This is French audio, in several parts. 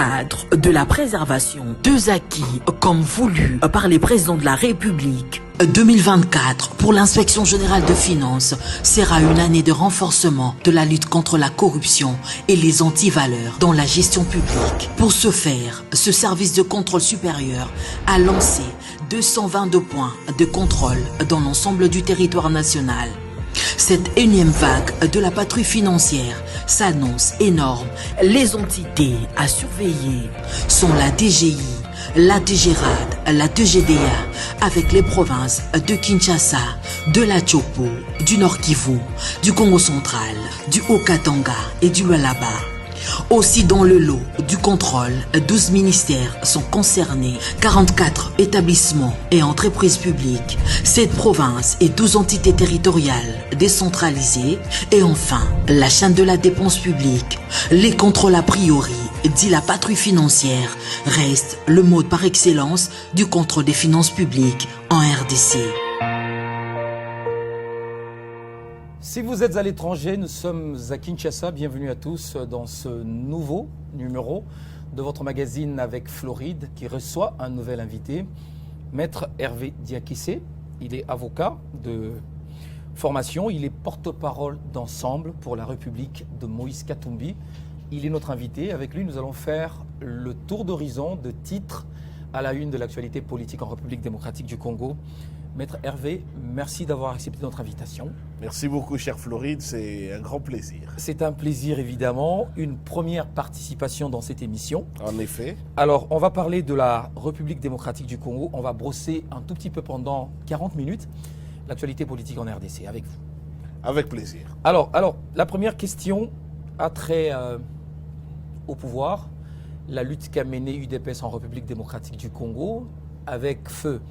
cadre de la préservation des acquis comme voulu par les présidents de la République, 2024 pour l'inspection générale de finances sera une année de renforcement de la lutte contre la corruption et les antivaleurs dans la gestion publique. Pour ce faire, ce service de contrôle supérieur a lancé 222 points de contrôle dans l'ensemble du territoire national. Cette énième vague de la patrouille financière s'annonce énorme. Les entités à surveiller sont la DGI, la DGRAD, la DGDA, avec les provinces de Kinshasa, de la Chopo, du Nord Kivu, du Congo central, du Haut-Katanga et du Lualaba. Aussi dans le lot du contrôle, 12 ministères sont concernés, 44 établissements et entreprises publiques, 7 provinces et 12 entités territoriales décentralisées et enfin la chaîne de la dépense publique. Les contrôles a priori, dit la patrouille financière, restent le mode par excellence du contrôle des finances publiques en RDC. Si vous êtes à l'étranger, nous sommes à Kinshasa. Bienvenue à tous dans ce nouveau numéro de votre magazine avec Floride qui reçoit un nouvel invité, Maître Hervé Diakissé. Il est avocat de formation, il est porte-parole d'Ensemble pour la République de Moïse Katumbi. Il est notre invité. Avec lui, nous allons faire le tour d'horizon de titres à la une de l'actualité politique en République démocratique du Congo. Maître Hervé, merci d'avoir accepté notre invitation. Merci beaucoup, cher Floride, c'est un grand plaisir. C'est un plaisir, évidemment, une première participation dans cette émission. En effet. Alors, on va parler de la République démocratique du Congo. On va brosser un tout petit peu pendant 40 minutes l'actualité politique en RDC avec vous. Avec plaisir. Alors la première question a trait au pouvoir. La lutte qu'a menée UDPS en République démocratique du Congo avec feu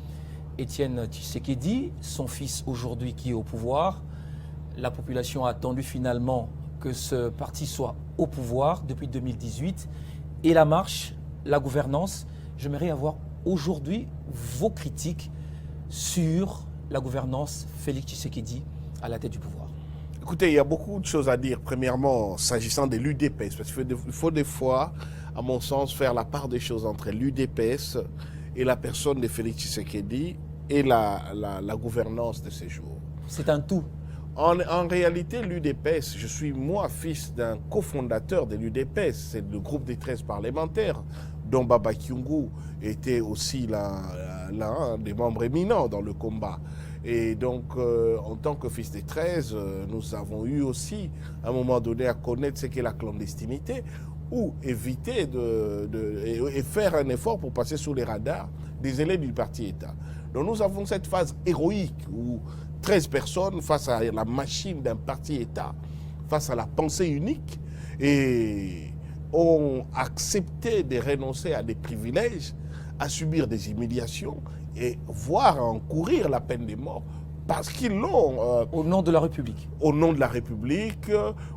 Étienne Tshisekedi, son fils aujourd'hui qui est au pouvoir. La population a attendu finalement que ce parti soit au pouvoir depuis 2018. Et la marche, la gouvernance, j'aimerais avoir aujourd'hui vos critiques sur la gouvernance Félix Tshisekedi à la tête du pouvoir. Écoutez, il y a beaucoup de choses à dire. Premièrement, s'agissant de l'UDPS, parce qu'il faut des fois, à mon sens, faire la part des choses entre l'UDPS et la personne de Félix Tshisekedi et la gouvernance de ces jours. C'est un tout. En réalité, l'UDPS, je suis moi fils d'un cofondateur de l'UDPS, c'est le groupe des 13 parlementaires, dont Baba Kyungu était aussi l'un des membres éminents dans le combat. Et donc, en tant que fils des 13, nous avons eu aussi, à un moment donné, à connaître ce qu'est la clandestinité, ou éviter et faire un effort pour passer sous les radars des élèves du parti-État. Donc nous avons cette phase héroïque où 13 personnes face à la machine d'un parti-État, face à la pensée unique, et ont accepté de renoncer à des privilèges, à subir des humiliations et voire à encourir la peine de mort parce qu'ils l'ont... au nom de la République. Au nom de la République,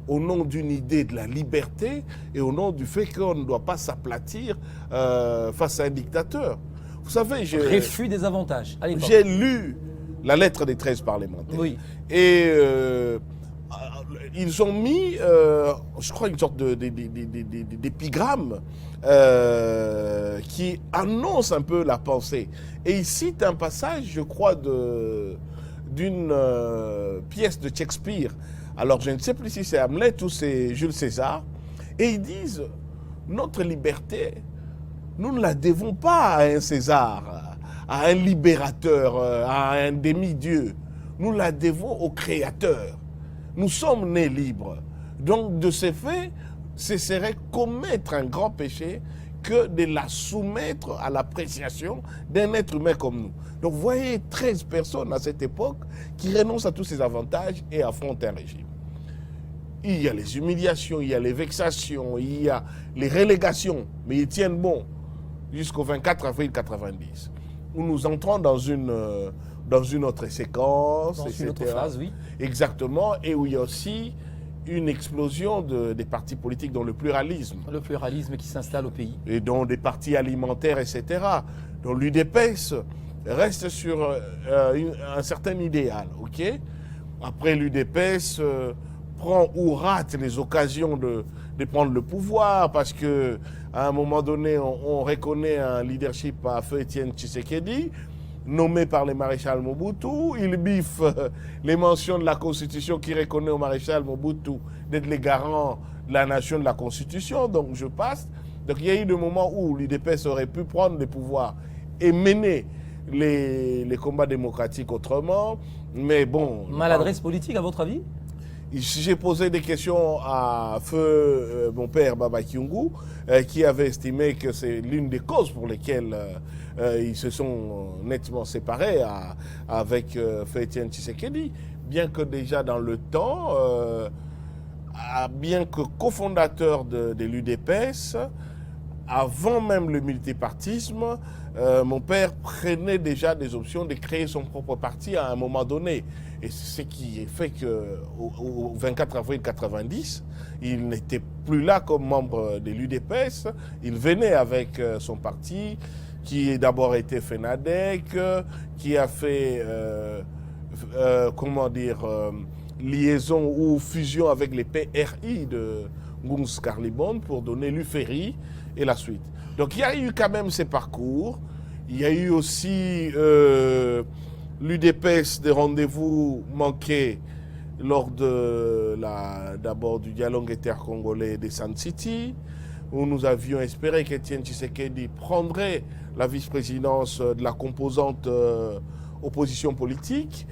au nom d'une idée de la liberté et au nom du fait qu'on ne doit pas s'aplatir face à un dictateur. Vous savez, refus des avantages. J'ai lu la lettre des 13 parlementaires. Oui. Et ils ont mis, je crois, une sorte d'épigramme qui annonce un peu la pensée. Et il cite un passage, je crois, d'une pièce de Shakespeare. Alors, je ne sais plus si c'est Hamlet ou c'est Jules César. Et ils disent, notre liberté, nous ne la devons pas à un César, à un libérateur, à un demi-dieu. Nous la devons au Créateur. Nous sommes nés libres. Donc, de ce fait, ce serait commettre un grand péché que de la soumettre à l'appréciation d'un être humain comme nous. Donc, vous voyez 13 personnes à cette époque qui renoncent à tous ces avantages et affrontent un régime. Il y a les humiliations, il y a les vexations, il y a les relégations, mais ils tiennent bon jusqu'au 24 avril 90, où nous entrons dans une autre séquence, dans etc. une autre phase, oui. Exactement, et où il y a aussi une explosion des partis politiques dans le pluralisme. Le pluralisme qui s'installe au pays. Et dans des partis alimentaires, etc. Donc l'UDPS reste sur un certain idéal, ok? Après l'UDPS prend ou rate les occasions de prendre le pouvoir, parce que à un moment donné, on reconnaît un leadership à feu Étienne Tshisekedi, nommé par le maréchal Mobutu. Il biffe les mentions de la Constitution qui reconnaît au maréchal Mobutu d'être les garants de la nation de la Constitution. Donc je passe. Donc il y a eu des moments où l'UDPS aurait pu prendre le pouvoir et mener les combats démocratiques autrement. Mais bon... Maladresse politique, à votre avis? J'ai posé des questions à feu mon père Baba Kyungu, qui avait estimé que c'est l'une des causes pour lesquelles ils se sont nettement séparés avec feu Étienne Tshisekedi. Bien que déjà dans le temps, bien que cofondateur de l'UDPS, avant même le multipartisme, mon père prenait déjà des options de créer son propre parti à un moment donné. Et c'est ce qui fait qu'au 24 avril 1990, il n'était plus là comme membre de l'UDPS. Il venait avec son parti, qui a d'abord été FENADEC, qui a fait, liaison ou fusion avec les PRI de Ngungs Karlibon pour donner l'UFERI et la suite. Donc il y a eu quand même ces parcours. Il y a eu aussi l'UDPS des rendez-vous manqués lors d'abord du dialogue intercongolais des Sun City, où nous avions espéré qu'Étienne Tshisekedi prendrait la vice-présidence de la composante opposition politique,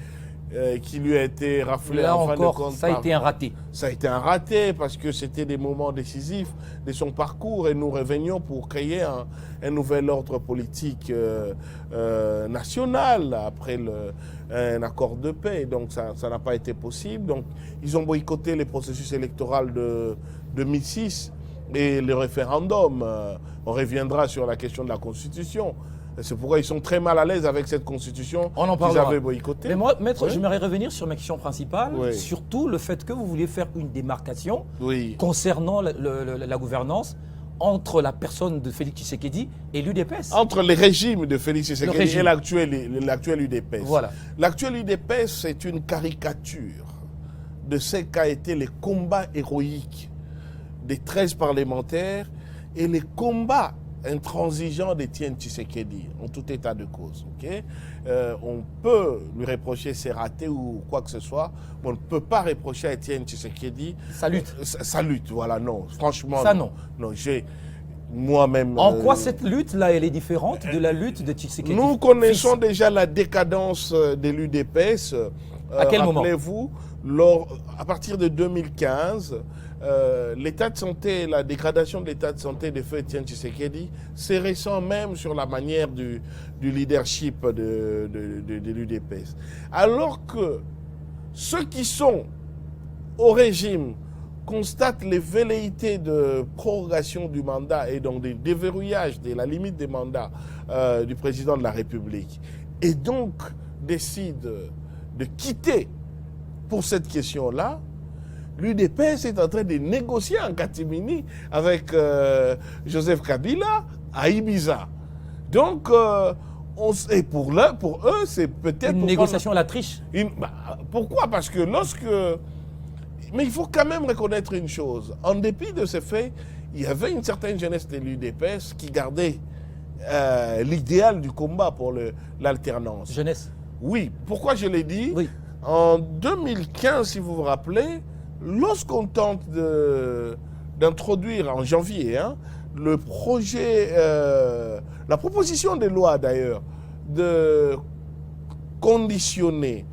qui lui a été raflé là en fin encore, de compte. Ça a été un raté. Ça a été un raté parce que c'était des moments décisifs de son parcours et nous revenions pour créer un nouvel ordre politique national après un accord de paix. Donc ça n'a pas été possible. Donc ils ont boycotté les processus électoraux de 2006 et le référendum. On reviendra sur la question de la Constitution. C'est pourquoi ils sont très mal à l'aise avec cette constitution qu'ils avaient boycottée. Mais moi, maître, j'aimerais revenir sur ma question principale, Oui. surtout le fait que vous vouliez faire une démarcation Oui. concernant la gouvernance entre la personne de Félix Tshisekedi et l'UDPS. Entre les régimes de Félix Tshisekedi régime. et l'actuel UDPS. Voilà. L'actuel UDPS, c'est une caricature de ce qu'a été les combats héroïques des 13 parlementaires et les combats intransigeant d'Étienne Tshisekedi, en tout état de cause. Okay? On peut lui reprocher ses ratés ou quoi que ce soit, mais on ne peut pas reprocher à Étienne Tshisekedi Sa lutte. Sa lutte, voilà, non. Franchement, Ça, non. Non, j'ai moi-même... En quoi cette lutte-là, elle est différente de la lutte de Tshisekedi? Nous connaissons déjà la décadence de l'UDPS. À quel moment? Rappelez-vous, à partir de 2015, l'état de santé, la dégradation de l'état de santé de feu Étienne Tshisekedi se ressent même sur la manière du leadership de l'UDPS. Alors que ceux qui sont au régime constatent les velléités de prorogation du mandat et donc des déverrouillages de la limite des mandats du président de la République et donc décident de quitter pour cette question-là, l'UDPS est en train de négocier en catimini avec Joseph Kabila à Ibiza. Donc, et pour eux, c'est peut-être... Une négociation à la triche. Pourquoi? Parce que mais il faut quand même reconnaître une chose. En dépit de ce fait, il y avait une certaine jeunesse de l'UDPS qui gardait l'idéal du combat pour l'alternance. Jeunesse. Oui. Pourquoi je l'ai dit? Oui. En 2015, si vous vous rappelez, lorsqu'on tente d'introduire en janvier le projet, la proposition de loi d'ailleurs, de conditionner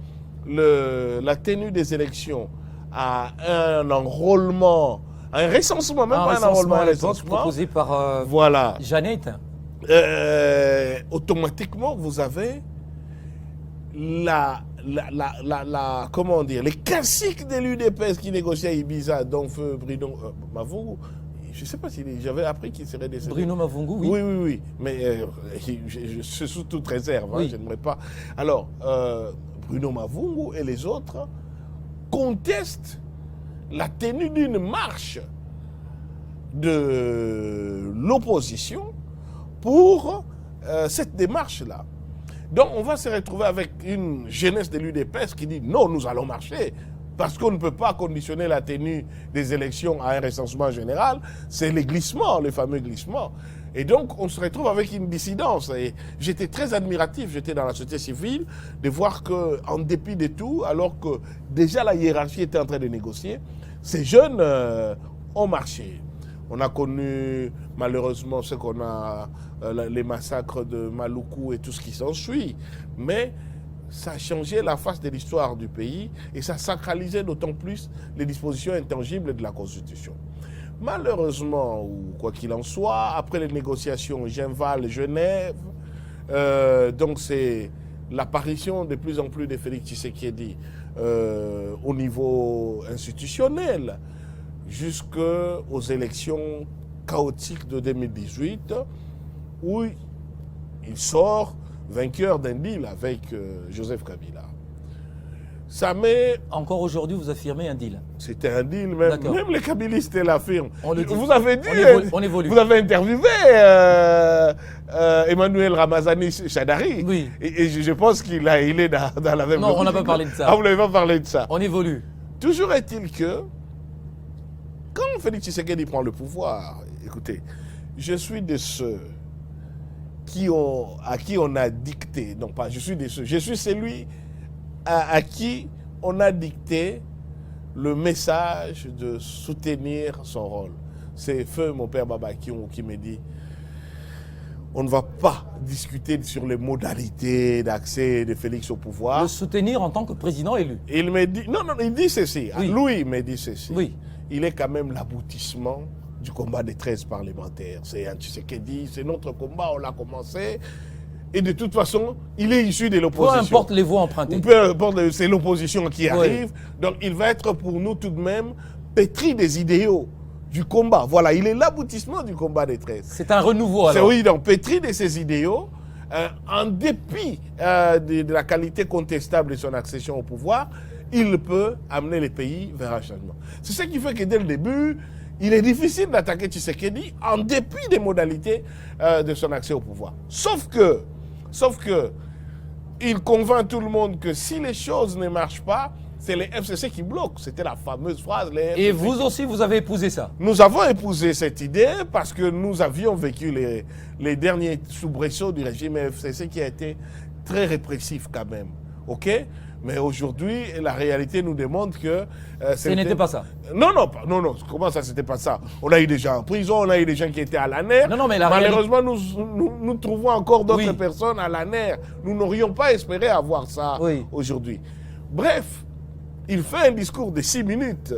la tenue des élections à un enrôlement, un recensement, même pas un enrôlement, un recensement, proposé par voilà. Jeannette. Automatiquement, vous avez comment dire, les classiques de l'UDPS qui négociaient à Ibiza, dont feu Bruno Mavungu. Je ne sais pas si j'avais appris qu'il serait décédé. Bruno Mavungu, oui. Oui. Mais je sous toute réserve, oui. Je n'aimerais pas. Alors, Bruno Mavungu et les autres contestent la tenue d'une marche de l'opposition pour cette démarche-là. Donc on va se retrouver avec une jeunesse de l'UDPS qui dit non, nous allons marcher Parce qu'on ne peut pas conditionner la tenue des élections à un recensement général. C'est les glissements, les fameux glissements. Et donc, on se retrouve avec une dissidence. Et j'étais très admiratif, j'étais dans la société civile, de voir qu'en dépit de tout, alors que déjà la hiérarchie était en train de négocier, ces jeunes ont marché. On a connu malheureusement ce qu'on a, les massacres de Maluku et tout ce qui s'ensuit. Mais ça a changé la face de l'histoire du pays et ça sacralisait d'autant plus les dispositions intangibles de la Constitution. Malheureusement, ou quoi qu'il en soit, après les négociations Genval-Genève, donc c'est l'apparition de plus en plus de Félix Tshisekedi au niveau institutionnel, jusqu'aux élections chaotiques de 2018, où il sort vainqueur d'un deal avec Joseph Kabila. Ça met... Encore aujourd'hui, vous affirmez un deal. C'était un deal, même les kabilistes l'affirment. Vous avez dit, on évolue. Vous avez interviewé Emmanuel Ramazani Chadari. Oui. Et je pense qu'il est dans la même... Non, on n'a pas parlé de ça. Ah, vous n'avez pas parlé de ça. On évolue. Toujours est-il que, quand Félix Tshisekedi prend le pouvoir, écoutez, je suis de ceux à qui on a dicté, non pas, je suis celui à qui on a dicté le message de soutenir son rôle. C'est feu mon père Babakion qui me dit, on ne va pas discuter sur les modalités d'accès de Félix au pouvoir. Le soutenir en tant que président élu. Il me dit, non, il dit ceci, oui. Lui il me dit ceci, oui. Il est quand même l'aboutissement du combat des 13 parlementaires. C'est un Tshisekedi, c'est notre combat, on l'a commencé. Et de toute façon, il est issu de l'opposition. Peu importe les voies empruntées. Peu importe, c'est l'opposition qui arrive. Donc il va être pour nous tout de même pétri des idéaux du combat. Voilà, il est l'aboutissement du combat des 13. C'est un renouveau alors. Oui, donc pétri de ses idéaux, en dépit de la qualité contestable de son accession au pouvoir, il peut amener les pays vers un changement. C'est ce qui fait que dès le début, il est difficile d'attaquer Tshisekedi en dépit des modalités de son accès au pouvoir. Sauf que, il convainc tout le monde que si les choses ne marchent pas, c'est les FCC qui bloquent. C'était la fameuse phrase. Et vous aussi, vous avez épousé ça? Nous avons épousé cette idée parce que nous avions vécu les derniers soubresauts du régime FCC qui a été très répressif quand même. OK? Mais aujourd'hui, la réalité nous démontre que... ce n'était pas ça. Non. Comment ça, c'était pas ça? On a eu des gens en prison, on a eu des gens qui étaient à l'ANER. Non, mais malheureusement, nous trouvons encore d'autres personnes à l'ANER. Nous n'aurions pas espéré avoir ça aujourd'hui. Bref, il fait un discours de 6 minutes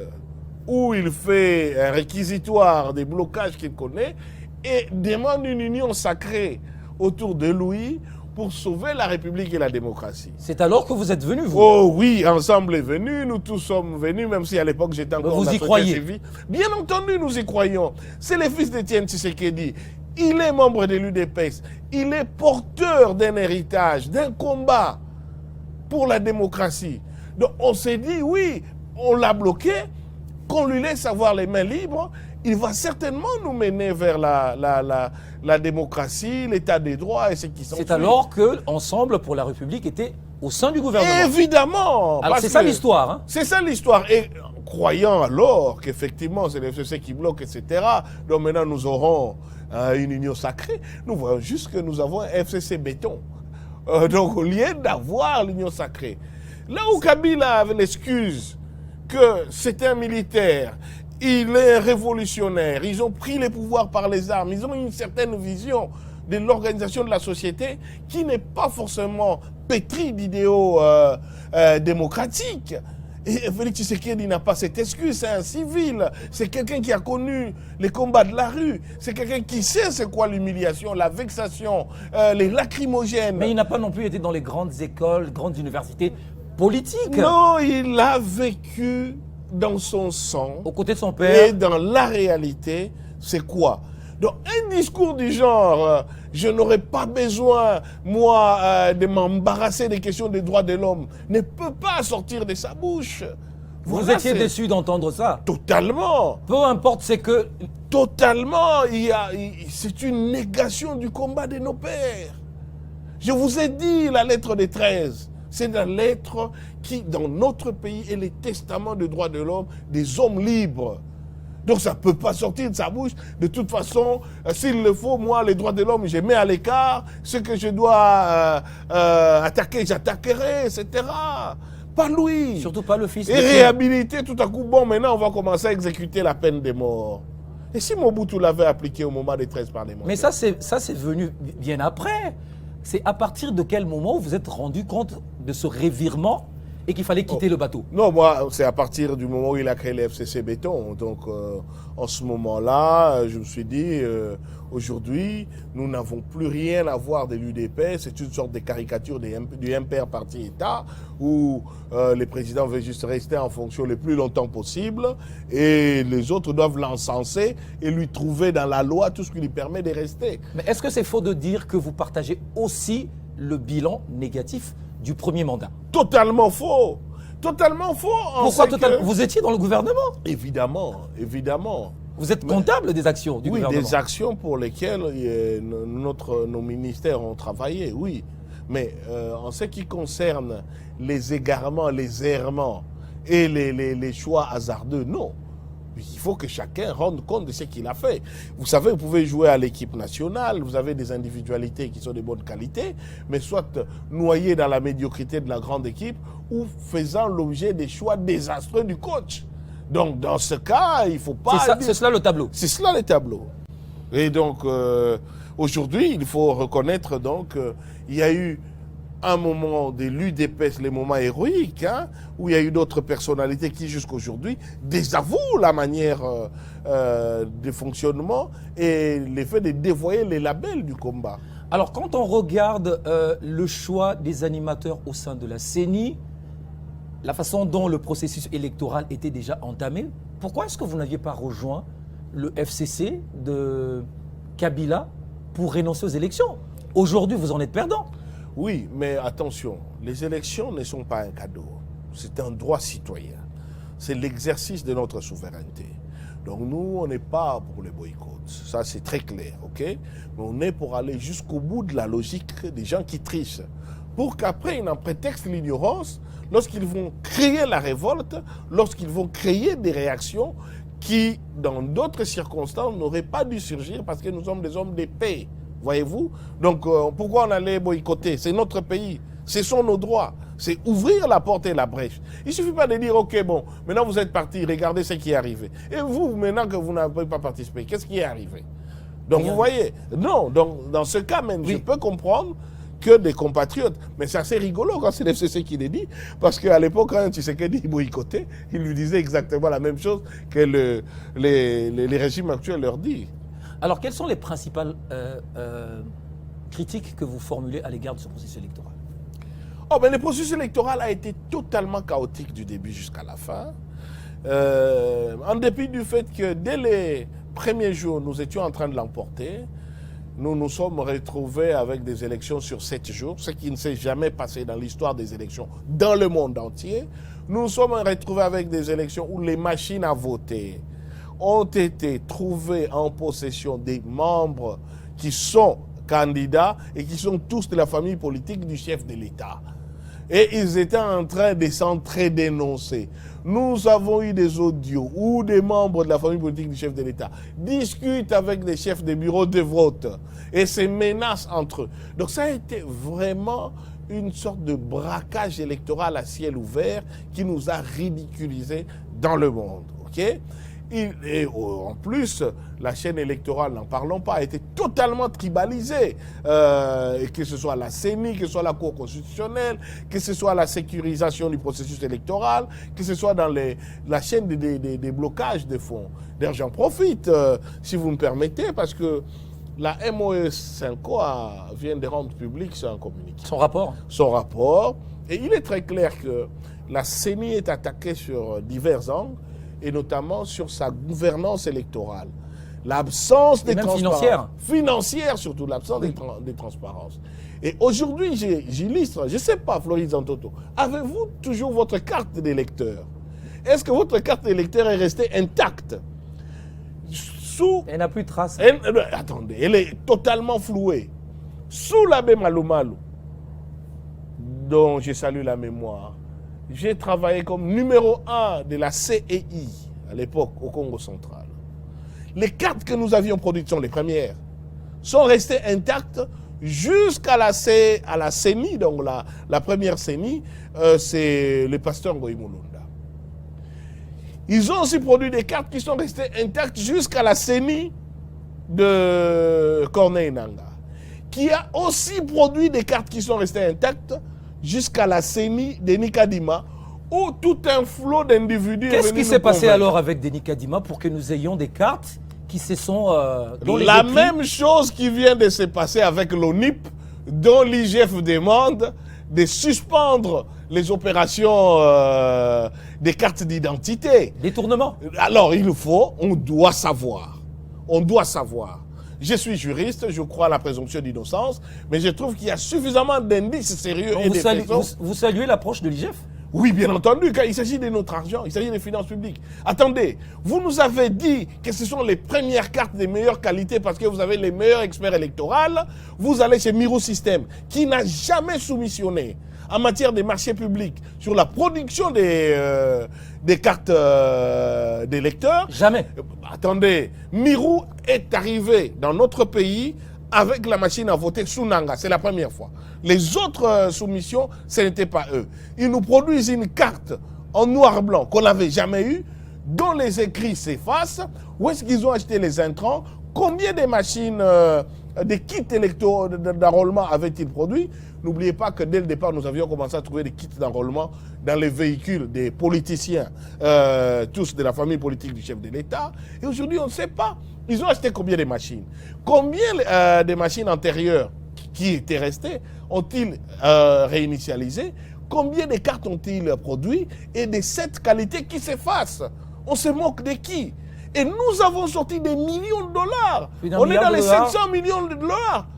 où il fait un réquisitoire des blocages qu'il connaît et demande une union sacrée autour de lui pour sauver la République et la démocratie. C'est alors que vous êtes venus, vous? Oh oui, ensemble est venu, nous tous sommes venus, même si à l'époque j'étais encore vous y croyez? Bien entendu, nous y croyons. C'est le fils d'Étienne Tshisekedi. Il est membre de l'UDPS. Il est porteur d'un héritage, d'un combat pour la démocratie. Donc on s'est dit, oui, on l'a bloqué, qu'on lui laisse avoir les mains libres, il va certainement nous mener vers la démocratie, l'état des droits et ce qui s'ensuit. C'est alors que Ensemble pour la République était au sein du gouvernement. Évidemment. Alors c'est ça l'histoire. Hein? C'est ça l'histoire. Et croyant alors qu'effectivement c'est le FCC qui bloque, etc., donc maintenant nous aurons une union sacrée, nous voyons juste que nous avons un FCC béton. Donc au lieu d'avoir l'union sacrée, là où Kabila avait l'excuse que c'était un militaire, il est un révolutionnaire, ils ont pris les pouvoirs par les armes, ils ont une certaine vision de l'organisation de la société qui n'est pas forcément pétrie d'idéaux démocratiques. Et Félix Tshisekedi n'a pas cette excuse, c'est un civil, c'est quelqu'un qui a connu les combats de la rue, c'est quelqu'un qui sait c'est quoi l'humiliation, la vexation, les lacrymogènes. Mais il n'a pas non plus été dans les grandes écoles, grandes universités politiques. Non, il a vécu dans son sang, aux côtés de son père. Et dans la réalité, c'est quoi? Donc un discours du genre, je n'aurais pas besoin, moi, de m'embarrasser des questions des droits de l'homme, ne peut pas sortir de sa bouche. Vous étiez déçu d'entendre ça? Totalement. Peu importe, c'est que... Totalement. C'est une négation du combat de nos pères. Je vous ai dit la lettre des 13. C'est la lettre qui, dans notre pays, est le testament des droits de l'homme, des hommes libres. Donc ça ne peut pas sortir de sa bouche. De toute façon, s'il le faut, moi, les droits de l'homme, je mets à l'écart. Ce que je dois attaquer, j'attaquerai, etc. Pas lui. Surtout pas le fils de Et Kim. réhabiliter tout à coup. Bon, maintenant, on va commencer à exécuter la peine de mort. Et si Mobutu l'avait appliqué au moment des 13 parlementaires? Mais ça, c'est venu bien après. C'est à partir de quel moment vous vous êtes rendu compte de ce revirement et qu'il fallait quitter le bateau? Non, moi, c'est à partir du moment où il a créé le FCC Béton. Donc, en ce moment-là, je me suis dit, aujourd'hui, nous n'avons plus rien à voir de l'UDP. C'est une sorte de caricature du MPR parti-État où les présidents veulent juste rester en fonction le plus longtemps possible et les autres doivent l'encenser et lui trouver dans la loi tout ce qui lui permet de rester. Mais est-ce que c'est faux de dire que vous partagez aussi le bilan négatif du premier mandat? Totalement faux. Totalement faux. Pourquoi totalement? Vous étiez dans le gouvernement. Évidemment, évidemment. Vous êtes comptable des actions du gouvernement? Oui, des actions pour lesquelles nos ministères ont travaillé, oui. Mais en ce qui concerne les égarements, les errements et les choix hasardeux, non. Il faut que chacun rende compte de ce qu'il a fait. Vous savez, vous pouvez jouer à l'équipe nationale, vous avez des individualités qui sont de bonne qualité, mais soit noyés dans la médiocrité de la grande équipe ou faisant l'objet des choix désastreux du coach. Donc, dans ce cas, il ne faut pas... C'est cela le tableau. C'est cela le tableau. Et donc, aujourd'hui, il faut reconnaître donc il y a eu un moment de l'UDPS, les moments héroïques, hein, où il y a eu d'autres personnalités qui, jusqu'aujourd'hui, désavouent la manière de fonctionnement et le fait de dévoyer les labels du combat. Alors, quand on regarde le choix des animateurs au sein de la CENI, la façon dont le processus électoral était déjà entamé, pourquoi est-ce que vous n'aviez pas rejoint le FCC de Kabila pour renoncer aux élections? Aujourd'hui, vous en êtes perdant. Oui, mais attention, les élections ne sont pas un cadeau. C'est un droit citoyen. C'est l'exercice de notre souveraineté. Donc nous, on n'est pas pour les boycotts. Ça, c'est très clair, ok? Mais on est pour aller jusqu'au bout de la logique des gens qui trichent. Pour qu'après, ils en prétextent l'ignorance lorsqu'ils vont créer la révolte, lorsqu'ils vont créer des réactions qui, dans d'autres circonstances, n'auraient pas dû surgir parce que nous sommes des hommes de paix. Voyez-vous? Donc, pourquoi on allait boycotter? C'est notre pays. Ce sont nos droits. C'est ouvrir la porte et la brèche. Il ne suffit pas de dire, OK, bon, maintenant vous êtes partis, regardez ce qui est arrivé. Et vous, maintenant que vous n'avez pas participé, qu'est-ce qui est arrivé? Donc, vous voyez, non, donc, dans ce cas même, je peux comprendre que des compatriotes. Mais c'est assez rigolo quand c'est l'FCC qui les dit, parce qu'à l'époque, quand Tshisekedi boycottait, il lui disait exactement la même chose que les régimes actuels leur disent. Alors, quelles sont les principales critiques que vous formulez à l'égard de ce processus électoral? Oh, ben, le processus électoral a été totalement chaotique du début jusqu'à la fin. En dépit du fait que dès les premiers jours, nous étions en train de l'emporter, nous nous sommes retrouvés avec des élections sur 7 jours, ce qui ne s'est jamais passé dans l'histoire des élections dans le monde entier. Nous nous sommes retrouvés avec des élections où les machines à voter ont été trouvées en possession des membres qui sont candidats et qui sont tous de la famille politique du chef de l'État. Et ils étaient en train de s'entre-dénoncer. Nous avons eu des audios où des membres de la famille politique du chef de l'État discutent avec des chefs de bureaux de vote et se menacent entre eux. Donc ça a été vraiment une sorte de braquage électoral à ciel ouvert qui nous a ridiculisés dans le monde. Okay? Et en plus, la chaîne électorale, n'en parlons pas, a été totalement tribalisée. Que ce soit la CENI, que ce soit la Cour constitutionnelle, que ce soit la sécurisation du processus électoral, que ce soit dans la chaîne des blocages de fonds. D'ailleurs, j'en profite, si vous me permettez, parce que la MOE 5O vient de rendre public son communiqué. Son rapport? Son rapport. Et il est très clair que la CENI est attaquée sur divers angles, et notamment sur sa gouvernance électorale. L'absence de transparence. Financière surtout, l'absence de transparence. Et aujourd'hui, j'illustre, je ne sais pas, Floride Zantoto, avez-vous toujours votre carte d'électeur? Est-ce que votre carte d'électeur est restée intacte? Elle n'a plus de trace. Attendez, elle est totalement flouée. Sous l'abbé Malou Malou, dont je salue la mémoire, j'ai travaillé comme numéro 1 de la CEI à l'époque au Congo central. Les cartes que nous avions produites sont les premières, sont restées intactes jusqu'à la CENI, donc la première CENI, c'est le pasteur Ngoï Mulunda. Ils ont aussi produit des cartes qui sont restées intactes jusqu'à la CENI de Corneille Nangaa, qui a aussi produit des cartes qui sont restées intactes jusqu'à la CENI de Nikadima, où tout un flot d'individus... Qu'est-ce qui s'est passé alors avec Denis Kadima pour que nous ayons des cartes qui se sont... La même chose qui vient de se passer avec l'ONIP, dont l'IGF demande de suspendre les opérations des cartes d'identité. Détournement. Alors on doit savoir. On doit savoir. Je suis juriste, je crois à la présomption d'innocence, mais je trouve qu'il y a suffisamment d'indices sérieux et vous saluez l'approche de l'IGF? Oui, bien entendu, car il s'agit de notre argent, il s'agit des finances publiques. Attendez, vous nous avez dit que ce sont les premières cartes de meilleure qualité parce que vous avez les meilleurs experts électoraux. Vous allez chez Miro System, qui n'a jamais soumissionné en matière de marchés publics sur la production des cartes d'électeurs. Jamais. Attendez, Miro est arrivé dans notre pays avec la machine à voter sous Nanga. C'est la première fois. Les autres soumissions, ce n'était pas eux. Ils nous produisent une carte en noir-blanc qu'on n'avait jamais eue, dont les écrits s'effacent. Où est-ce qu'ils ont acheté les intrants? Combien de machines, des kits électoraux d'enrôlement avaient-ils produit? N'oubliez pas que dès le départ, nous avions commencé à trouver des kits d'enrôlement dans les véhicules des politiciens, tous de la famille politique du chef de l'État. Et aujourd'hui, on ne sait pas. Ils ont acheté combien de machines? Combien de machines antérieures qui étaient restées ont-ils réinitialisé? Combien de cartes ont-ils produit? Et de cette qualité qui s'efface? On se moque de qui? Et nous avons sorti des millions de dollars. On est dans les 700 millions de dollars.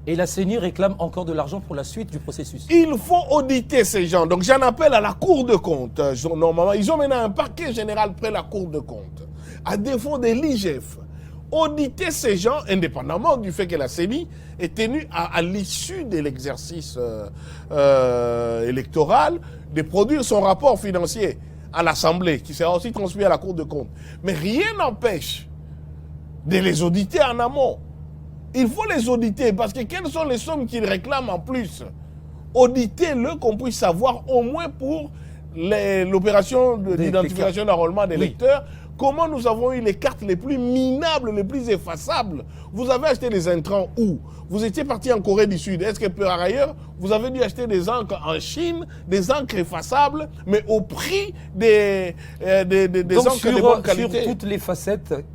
Et la CENI réclame encore de l'argent pour la suite du processus. Il faut auditer ces gens. Donc j'en appelle à la Cour de compte. Normalement, ils ont maintenant un parquet général près de la Cour de compte. À défaut de l'IGF. Auditer ces gens, indépendamment du fait que la CENI est tenue à l'issue de l'exercice électoral de produire son rapport financier à l'Assemblée, qui sera aussi transmis à la Cour de compte. Mais rien n'empêche de les auditer en amont. Il faut les auditer parce que quelles sont les sommes qu'ils réclament en plus? Auditez-le qu'on puisse savoir au moins pour l'opération d'identification d'enrôlement des lecteurs. Comment nous avons eu les cartes les plus minables, les plus effaçables? Vous avez acheté des intrants où? Vous étiez parti en Corée du Sud. Est-ce que par ailleurs, vous avez dû acheter des encres en Chine, des encres effaçables, mais au prix des encres de bonne qualité? Sur toutes les facettes,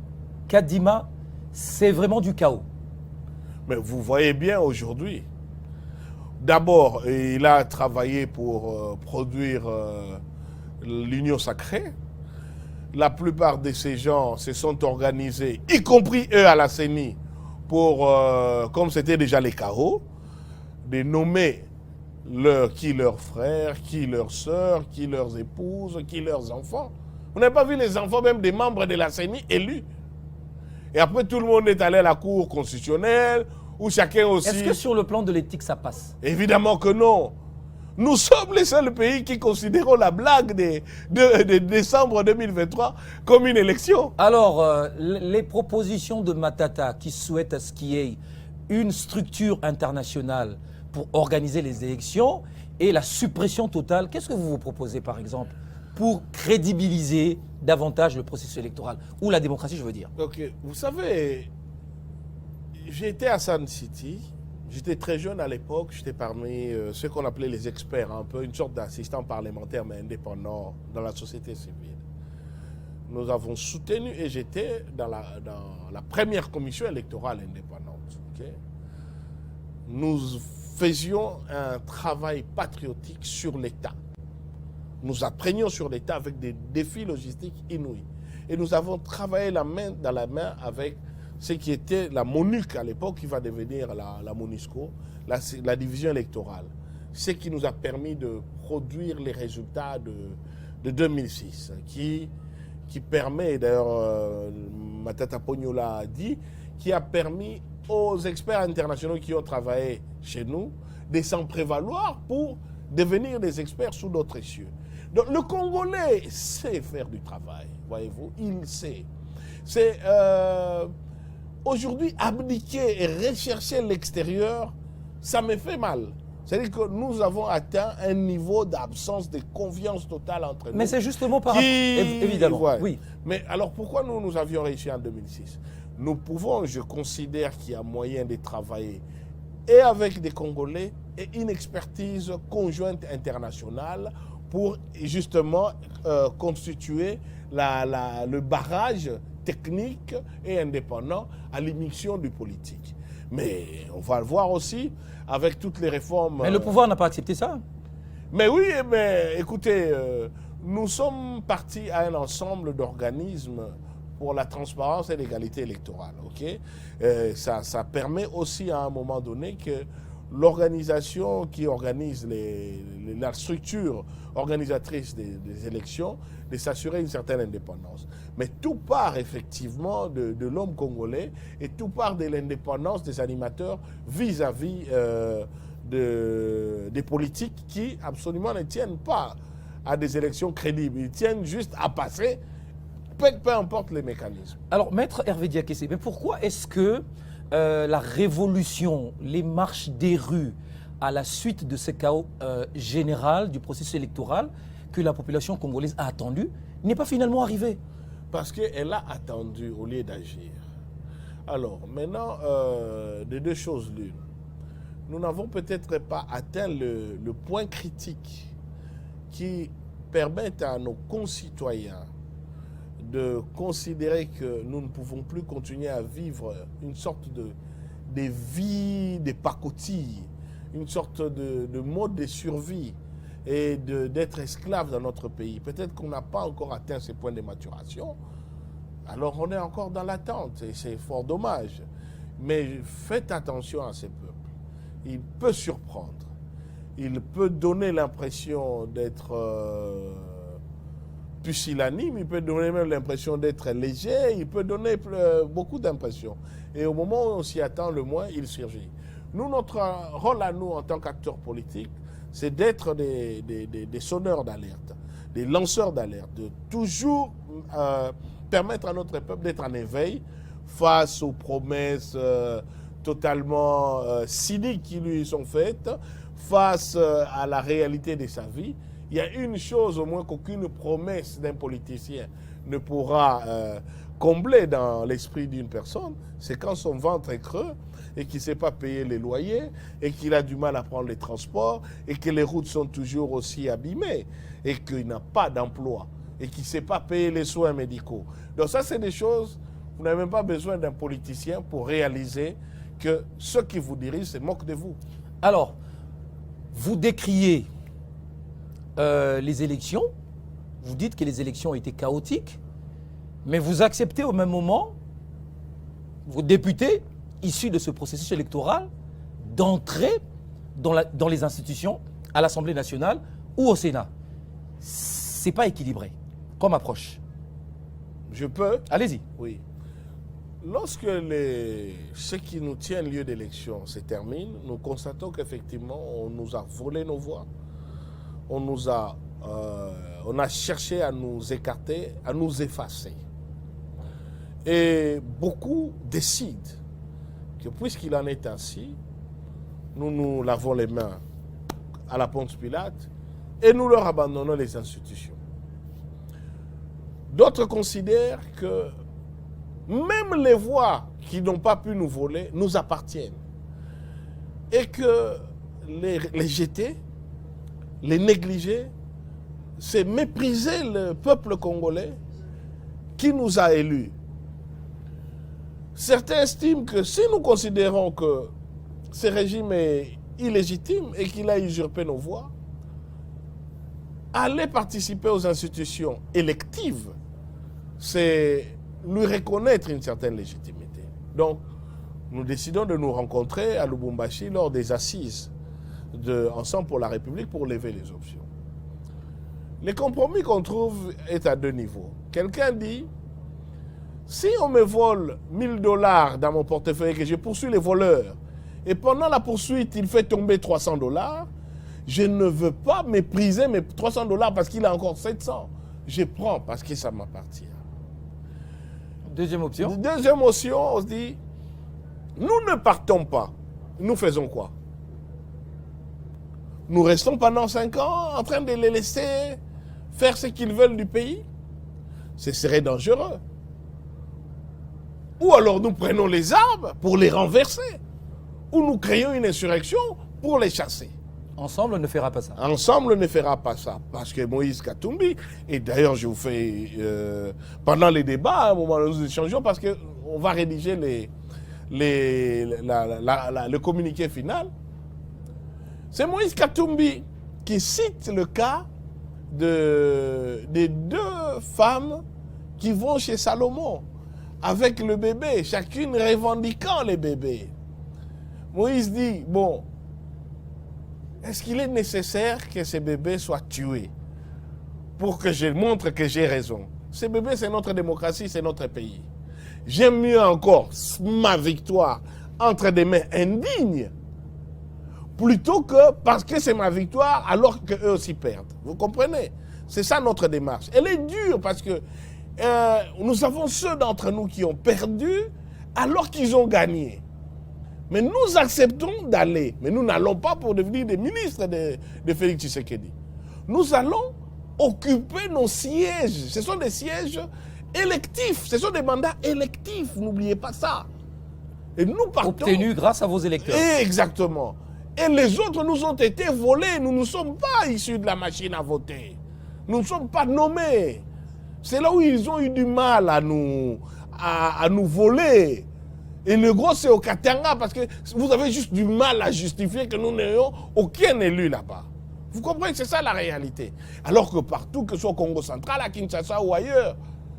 Kadima, c'est vraiment du chaos. Mais vous voyez bien aujourd'hui, d'abord, il a travaillé pour produire l'Union sacrée. La plupart de ces gens se sont organisés, y compris eux à la CENI, pour, comme c'était déjà les chaos, de nommer qui leurs frères, qui leurs sœurs, qui leurs épouses, qui leurs enfants. Vous n'avez pas vu les enfants même des membres de la CENI élus? Et après, tout le monde est allé à la Cour constitutionnelle, où chacun aussi... Est-ce que sur le plan de l'éthique, ça passe? Évidemment que non. Nous sommes les seuls pays qui considérons la blague de décembre 2023 comme une élection. Alors, les propositions de Matata qui souhaitent à ce qu'il y ait une structure internationale pour organiser les élections et la suppression totale, qu'est-ce que vous proposez par exemple pour crédibiliser davantage le processus électoral ou la démocratie, je veux dire? Ok, vous savez, j'étais à Sun City. J'étais très jeune à l'époque, j'étais parmi ceux qu'on appelait les experts, un peu une sorte d'assistant parlementaire mais indépendant dans la société civile. Nous avons soutenu et j'étais dans la première commission électorale indépendante. Okay? Nous faisions un travail patriotique sur l'État. Nous apprenions sur l'État avec des défis logistiques inouïs. Et nous avons travaillé la main dans la main avec ce qui était la MONUC à l'époque, qui va devenir la MONUSCO, la division électorale. Ce qui nous a permis de produire les résultats de 2006, qui permet, d'ailleurs, Matata Pognola a dit, qui a permis aux experts internationaux qui ont travaillé chez nous de s'en prévaloir pour devenir des experts sous d'autres cieux. Donc le Congolais sait faire du travail, voyez-vous, il sait. C'est aujourd'hui abdiquer et rechercher l'extérieur, ça me fait mal. C'est-à-dire que nous avons atteint un niveau d'absence de confiance totale entre nous. Mais c'est justement par rapport... Évidemment, Ouais. oui. Mais alors pourquoi nous avions réussi en 2006? Nous pouvons, je considère qu'il y a moyen de travailler et avec des Congolais et une expertise conjointe internationale pour justement constituer le barrage technique et indépendant à l'émission du politique. Mais on va le voir aussi avec toutes les réformes. Mais le pouvoir n'a pas accepté ça. Mais oui, mais écoutez, nous sommes partis à un ensemble d'organismes pour la transparence et l'égalité électorale. Okay? Ça permet aussi à un moment donné que l'organisation qui organise la structure organisatrice des élections, de s'assurer une certaine indépendance. Mais tout part effectivement de l'homme congolais et tout part de l'indépendance des animateurs vis-à-vis des politiques qui absolument ne tiennent pas à des élections crédibles. Ils tiennent juste à passer, peu importe les mécanismes. Alors, Maître Hervé Diakessé, mais pourquoi est-ce que la révolution, les marches des rues, à la suite de ce chaos général du processus électoral que la population congolaise a attendu, n'est pas finalement arrivée? Parce qu'elle a attendu au lieu d'agir. Alors, maintenant, de deux choses l'une. Nous n'avons peut-être pas atteint le point critique qui permet à nos concitoyens de considérer que nous ne pouvons plus continuer à vivre une sorte de vie de pacotille, une sorte de mode de survie et d'être esclave dans notre pays. Peut-être qu'on n'a pas encore atteint ces points de maturation, alors on est encore dans l'attente et c'est fort dommage. Mais faites attention à ces peuples. Il peut surprendre. Il peut donner l'impression d'être pusillanime, il peut donner même l'impression d'être léger, il peut donner beaucoup d'impressions. Et au moment où on s'y attend le moins, il surgit. Nous, notre rôle à nous en tant qu'acteurs politiques, c'est d'être des sonneurs d'alerte, des lanceurs d'alerte, de toujours permettre à notre peuple d'être en éveil face aux promesses totalement cyniques qui lui sont faites, face à la réalité de sa vie. Il y a une chose au moins qu'aucune promesse d'un politicien ne pourra combler dans l'esprit d'une personne, c'est quand son ventre est creux et qu'il ne sait pas payer les loyers et qu'il a du mal à prendre les transports et que les routes sont toujours aussi abîmées et qu'il n'a pas d'emploi et qu'il ne sait pas payer les soins médicaux. Donc ça, c'est des choses, vous n'avez même pas besoin d'un politicien pour réaliser que ceux qui vous dirigent se moquent de vous. Alors, vous décriez les élections, vous dites que les élections ont été chaotiques, mais vous acceptez au même moment, vos députés issus de ce processus électoral, d'entrer dans les institutions, à l'Assemblée nationale ou au Sénat. C'est pas équilibré comme approche. Je peux? Allez-y. Oui. Lorsque ce qui nous tient lieu d'élection se termine, nous constatons qu'effectivement, on nous a volé nos voix. On a cherché à nous écarter, à nous effacer. Et beaucoup décident que puisqu'il en est ainsi, nous lavons les mains à la Ponce Pilate et nous leur abandonnons les institutions. D'autres considèrent que même les voix qui n'ont pas pu nous voler nous appartiennent et que les jeter, les négliger, c'est mépriser le peuple congolais qui nous a élus. Certains estiment que si nous considérons que ce régime est illégitime et qu'il a usurpé nos voix, aller participer aux institutions électives, c'est lui reconnaître une certaine légitimité. Donc, nous décidons de nous rencontrer à Lubumbashi lors des assises de Ensemble pour la République pour lever les options. Le compromis qu'on trouve est à deux niveaux. Quelqu'un dit, si on me vole 1000 $ dans mon portefeuille et que je poursuis les voleurs, et pendant la poursuite, il fait tomber 300 $, Je ne veux pas mépriser mes $300 parce qu'il a encore 700. Je prends parce que ça m'appartient. Deuxième option. Deuxième option, on se dit, nous ne partons pas. Nous faisons quoi? Nous restons pendant 5 ans en train de les laisser faire ce qu'ils veulent du pays? Ce serait dangereux. Ou alors nous prenons les armes pour les renverser. Ou nous créons une insurrection pour les chasser. Ensemble, on ne fera pas ça. Ensemble, on ne fera pas ça. Parce que Moïse Katumbi, et d'ailleurs je vous fais, pendant les débats, à un moment nous échangeons, parce qu'on va rédiger le communiqué final. C'est Moïse Katumbi qui cite le cas des 2 femmes qui vont chez Salomon avec le bébé, chacune revendiquant le bébé. Moïse dit, bon, est-ce qu'il est nécessaire que ces bébés soient tués pour que je montre que j'ai raison? Ces bébés, c'est notre démocratie, c'est notre pays. J'aime mieux encore ma victoire entre des mains indignes plutôt que parce que c'est ma victoire alors qu'eux aussi perdent. Vous comprenez? C'est ça notre démarche. Elle est dure parce que nous avons ceux d'entre nous qui ont perdu alors qu'ils ont gagné. Mais nous acceptons d'aller. Mais nous n'allons pas pour devenir des ministres de Félix Tshisekedi. Nous allons occuper nos sièges. Ce sont des sièges électifs. Ce sont des mandats électifs. N'oubliez pas ça. Et nous partons... Obtenus grâce à vos électeurs. Exactement. Et les autres nous ont été volés. Nous ne sommes pas issus de la machine à voter. Nous ne sommes pas nommés. C'est là où ils ont eu du mal à nous voler. Et le gros, c'est au Katanga, parce que vous avez juste du mal à justifier que nous n'ayons aucun élu là-bas. Vous comprenez que c'est ça la réalité. Alors que partout, que ce soit au Congo central, à Kinshasa ou ailleurs,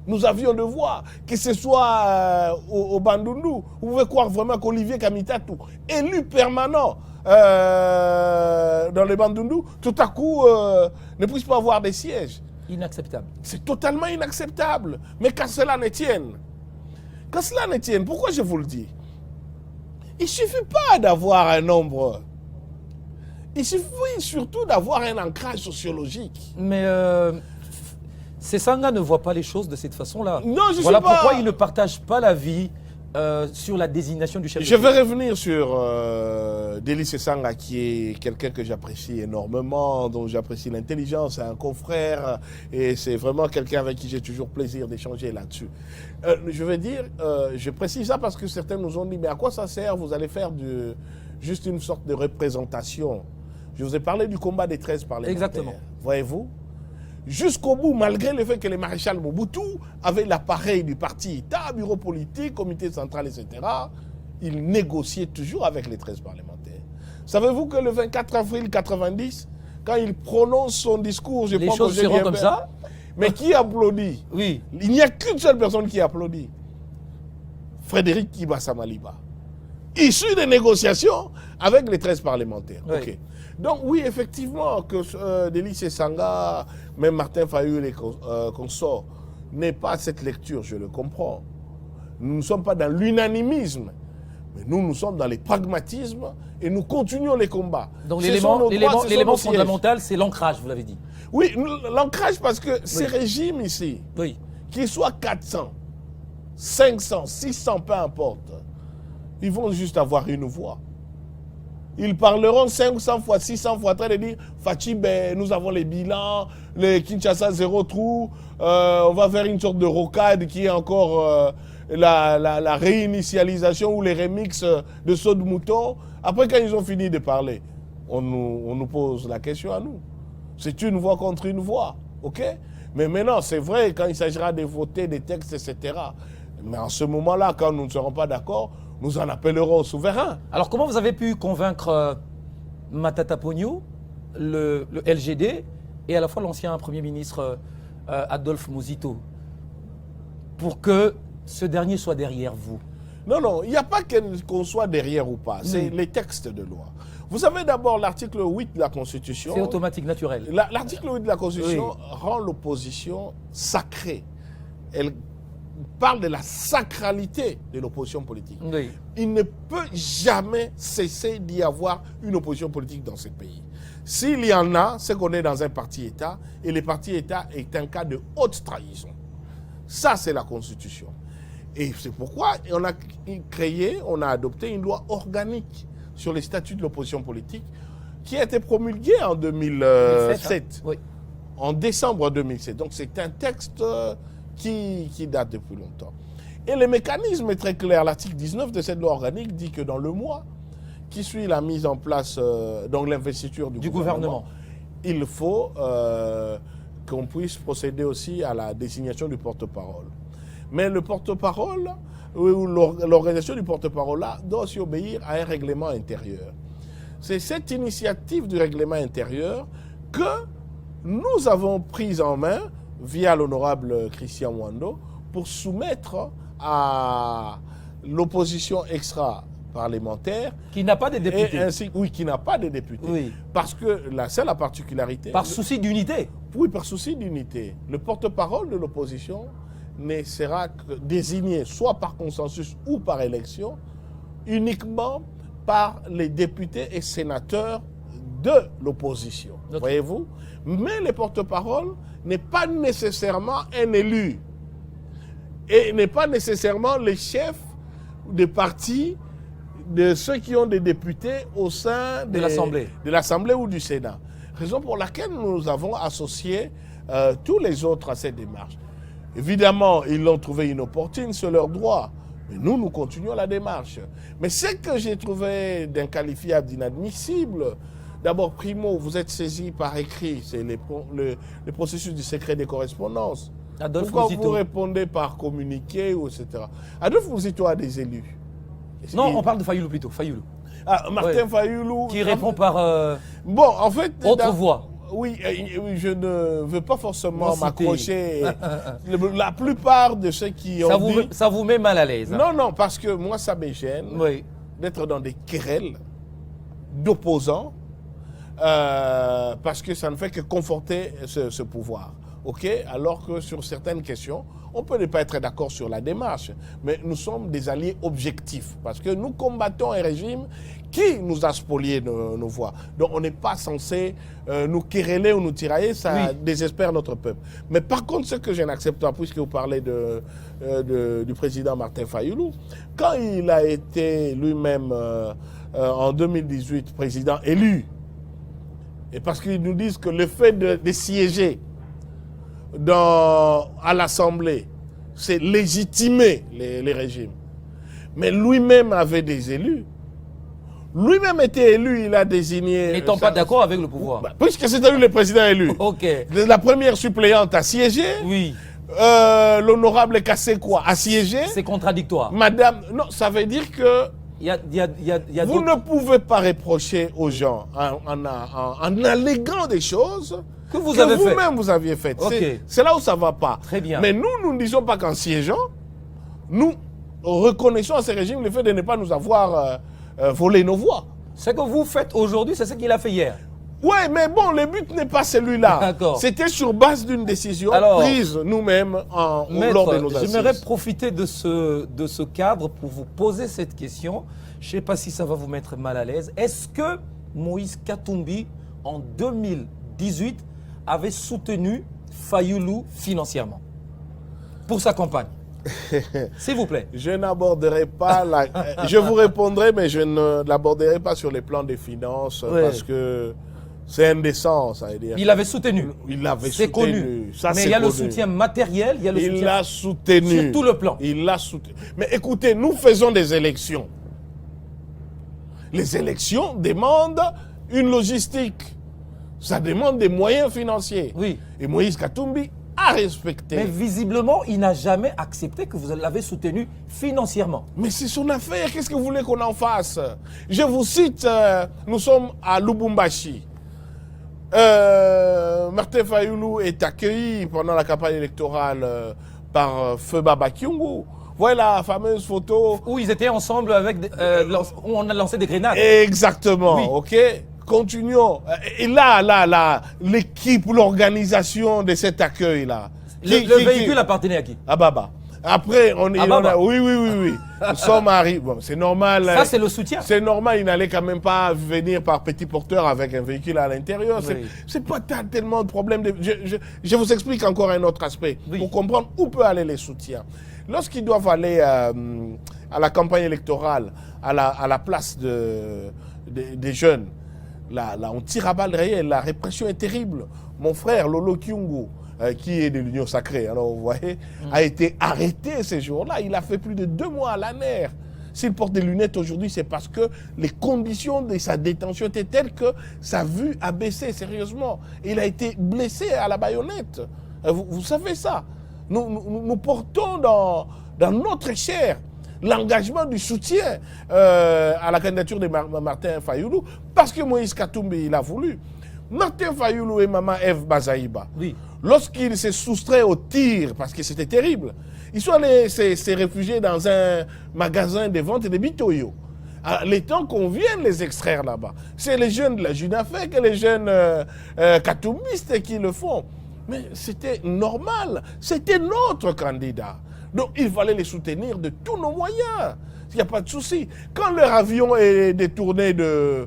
nous avions le voix. Que ce soit au Bandundu, vous pouvez croire vraiment qu'Olivier Kamitatou, élu permanent dans le Bandundu, tout à coup ne puisse pas avoir des sièges. Inacceptable. C'est totalement inacceptable. Mais qu'à cela ne tienne, pourquoi je vous le dis? Il ne suffit pas d'avoir un nombre. Il suffit surtout d'avoir un ancrage sociologique. Mais Sesanga ne voit pas les choses de cette façon-là. Non, je voilà sais pas. Pourquoi il ne partage pas l'avis sur la désignation du chef de Je l'État. vais revenir sur Deli Sesanga, qui est quelqu'un que j'apprécie énormément, dont j'apprécie l'intelligence, c'est un confrère, et c'est vraiment quelqu'un avec qui j'ai toujours plaisir d'échanger là-dessus. Je veux dire, je précise ça parce que certains nous ont dit, mais à quoi ça sert? Vous allez faire juste une sorte de représentation. Je vous ai parlé du combat des 13 parlementaires. Exactement. Voyez-vous? Jusqu'au bout, malgré le fait que le maréchal Mobutu avait l'appareil du parti État, bureau politique, comité central, etc., il négociait toujours avec les 13 parlementaires. Savez-vous que le 24 avril 90, quand il prononce son discours, je Les pense choses que seront comme ça? Mais qui applaudit? Oui. Il n'y a qu'une seule personne qui applaudit. Frédéric Kibasa Maliba. Issu des négociations avec les 13 parlementaires. Oui. Okay. Donc oui, effectivement, que Deli Sesanga, même Martin Fayulu et consorts, n'aient pas cette lecture, je le comprends. Nous ne sommes pas dans l'unanimisme, mais nous sommes dans les pragmatismes et nous continuons les combats. Donc Ce sont nos droits, ce sont l'élément nos sièges. fondamental, c'est l'ancrage, vous l'avez dit. Oui, l'ancrage, parce que ces régimes ici, Oui. qu'ils soient 400, 500, 600, peu importe, ils vont juste avoir une voix. Ils parleront 500 fois, 600 fois, en train de dire Fachi, ben, nous avons les bilans, les Kinshasa zéro trou, on va faire une sorte de rocade qui est encore la réinitialisation ou les remixes de saut de mouton. Après, quand ils ont fini de parler, on nous pose la question à nous. C'est une voix contre une voix, ok? Mais maintenant, c'est vrai, quand il s'agira de voter des textes, etc. Mais en ce moment-là, quand nous ne serons pas d'accord, nous en appellerons au souverain. Alors, comment vous avez pu convaincre Matata Ponyo, le LGD, et à la fois l'ancien Premier ministre Adolphe Muzito, pour que ce dernier soit derrière vous? Non, il n'y a pas qu'on soit derrière ou pas. C'est les textes de loi. Vous avez d'abord l'article 8 de la Constitution. C'est automatique, naturel. L'article 8 de la Constitution rend l'opposition sacrée. Elle parle de la sacralité de l'opposition politique. Oui. Il ne peut jamais cesser d'y avoir une opposition politique dans ce pays. S'il y en a, c'est qu'on est dans un parti-État, et le parti-État est un cas de haute trahison. Ça, c'est la Constitution. Et c'est pourquoi on a adopté une loi organique sur les statuts de l'opposition politique qui a été promulguée en 2007. Oui. En décembre 2007. Donc c'est un texte qui date depuis longtemps. Et le mécanisme est très clair. L'article 19 de cette loi organique dit que dans le mois qui suit la mise en place, donc l'investiture du gouvernement, il faut qu'on puisse procéder aussi à la désignation du porte-parole. Mais le porte-parole, ou l'organisation du porte-parole là, doit aussi obéir à un règlement intérieur. C'est cette initiative du règlement intérieur que nous avons prise en main via l'honorable Christian Mwando pour soumettre à l'opposition extra-parlementaire. Qui n'a pas de députés. Oui, qui n'a pas de députés. Oui. Parce que c'est la particularité. Par souci d'unité. Oui, par souci d'unité. Le porte-parole de l'opposition ne sera que désigné soit par consensus ou par élection uniquement par les députés et sénateurs de l'opposition. Okay. Voyez-vous? Mais le porte-parole n'est pas nécessairement un élu et n'est pas nécessairement le chef des partis de ceux qui ont des députés au sein de l'Assemblée ou du Sénat. Raison pour laquelle nous avons associé tous les autres à cette démarche. Évidemment, ils l'ont trouvé inopportune, c'est leur droit. Mais nous continuons la démarche. Mais ce que j'ai trouvé d'inqualifiable, d'inadmissible, d'abord, primo, vous êtes saisi par écrit, c'est le processus du secret des correspondances. Adolphe Pourquoi Mouzito. vous répondez par communiqué, ou etc. Adolphe Mouzito a des élus. Non, on parle de Fayoulou plutôt, Fayoulou. Ah, Martin Fayoulou. Qui répond par bon, en fait, autre voix. Oui, je ne veux pas forcément m'accrocher. La plupart de ceux qui ont dit... Ça vous met mal à l'aise. Non, non, parce que moi, ça me gêne d'être dans des querelles d'opposants parce que ça ne fait que conforter ce pouvoir. OK? Alors que sur certaines questions, on peut ne pas être d'accord sur la démarche, mais nous sommes des alliés objectifs parce que nous combattons un régime qui nous a spolié nos voix. Donc on n'est pas censé nous quereller ou nous tirailler, ça désespère notre peuple. Mais par contre, ce que je n'accepte pas, puisque vous parlez du président Martin Fayoulou, quand il a été lui-même en 2018 président élu, et parce qu'ils nous disent que le fait de siéger à l'Assemblée, c'est légitimer les régimes. Mais lui-même avait des élus. Lui-même était élu, il a désigné... N'étant pas d'accord avec le pouvoir. Puisque c'était lui le président élu. Ok. La première suppléante a siégé. Oui. L'honorable Kassekwa a siégé. C'est contradictoire. Madame... Non, ça veut dire que... Vous ne pouvez pas reprocher aux gens en alléguant des choses que vous-même vous aviez faites. Okay. C'est là où ça ne va pas. Très bien. Mais nous ne disons pas qu'en siégeant, nous reconnaissons à ce régime le fait de ne pas nous avoir volé nos voix. Ce que vous faites aujourd'hui, c'est ce qu'il a fait hier. Oui, mais bon, le but n'est pas celui-là. C'était sur base d'une décision prise nous-mêmes lors de nos assises. J'aimerais profiter de ce cadre pour vous poser cette question. Je ne sais pas si ça va vous mettre mal à l'aise. Est-ce que Moïse Katumbi, en 2018, avait soutenu Fayoulou financièrement pour sa campagne? S'il vous plaît. Je n'aborderai pas je vous répondrai, mais je ne l'aborderai pas sur les plans des finances parce que c'est indécent, ça veut dire. Il avait soutenu. Il l'avait soutenu. Connu. Ça, mais il y a le soutien matériel, il y a le soutien l'a soutenu. Sur tout le plan. Il l'a soutenu. Mais écoutez, nous faisons des élections. Les élections demandent une logistique. Ça demande des moyens financiers. Oui. Et Moïse Katumbi a respecté. Mais visiblement, il n'a jamais accepté que vous l'avez soutenu financièrement. Mais c'est son affaire. Qu'est-ce que vous voulez qu'on en fasse? Je vous cite, nous sommes à Lubumbashi. Martin Fayoulou est accueilli pendant la campagne électorale par Feu Baba Kyungu. Voilà la fameuse photo. Où ils étaient ensemble avec où on a lancé des grenades. Exactement, oui. OK. Continuons. Et là, l'équipe, l'organisation de cet accueil-là. Le véhicule appartenait à qui? À Baba. Après, on est... Baba. Oui. Nous sommes arrivés. Bon, c'est normal. Ça, c'est le soutien. C'est normal, il n'allait quand même pas venir par petit porteur avec un véhicule à l'intérieur. Oui. C'est pas tellement de problème. Je vous explique encore un autre aspect pour comprendre où peut aller les soutiens. Lorsqu'ils doivent aller à la campagne électorale, à la place des jeunes, là, on tire à balles réelles, la répression est terrible. Mon frère, Lolo Kyungu, qui est de l'Union Sacrée, alors vous voyez, a été arrêté ces jours-là. Il a fait plus de 2 mois à l'ANER. S'il porte des lunettes aujourd'hui, c'est parce que les conditions de sa détention étaient telles que sa vue a baissé sérieusement. Il a été blessé à la baïonnette. Vous savez ça. Nous portons dans notre chair l'engagement du soutien à la candidature de Martin Fayoulou parce que Moïse Katumbi, il a voulu. Martin Fayoulou et Maman Eve Bazaïba, lorsqu'ils se soustraient au tir, parce que c'était terrible, ils sont allés se réfugier dans un magasin de vente de bitoyo. Les temps qu'on vienne les extraire là-bas. C'est les jeunes de la JUNAFEC et les jeunes katumbistes qui le font. Mais c'était normal. C'était notre candidat. Donc il fallait les soutenir de tous nos moyens. Il n'y a pas de souci. Quand leur avion est détourné de...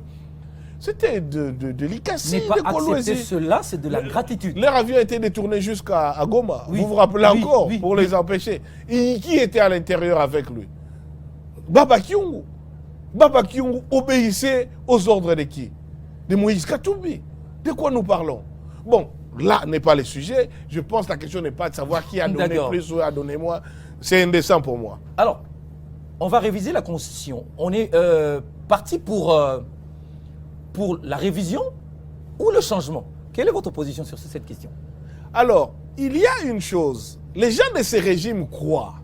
C'était de l'Ikassi, Mais pas de Kolwezi. accepter cela, c'est de la gratitude. Leur avion a été détourné jusqu'à Goma. Oui. Vous vous rappelez Oui, encore, oui, pour oui. les empêcher. Et qui était à l'intérieur avec lui? Baba Kyungu. Baba Kyungu obéissait aux ordres de qui? De Moïse Katumbi. De quoi nous parlons? Bon, là n'est pas le sujet. Je pense que la question n'est pas de savoir qui a donné D'accord. plus ou a donné moins. C'est indécent pour moi. Alors, on va réviser la Constitution. On est parti pour la révision ou le changement. Quelle est votre position sur cette question? Alors, il y a une chose. Les gens de ces régimes croient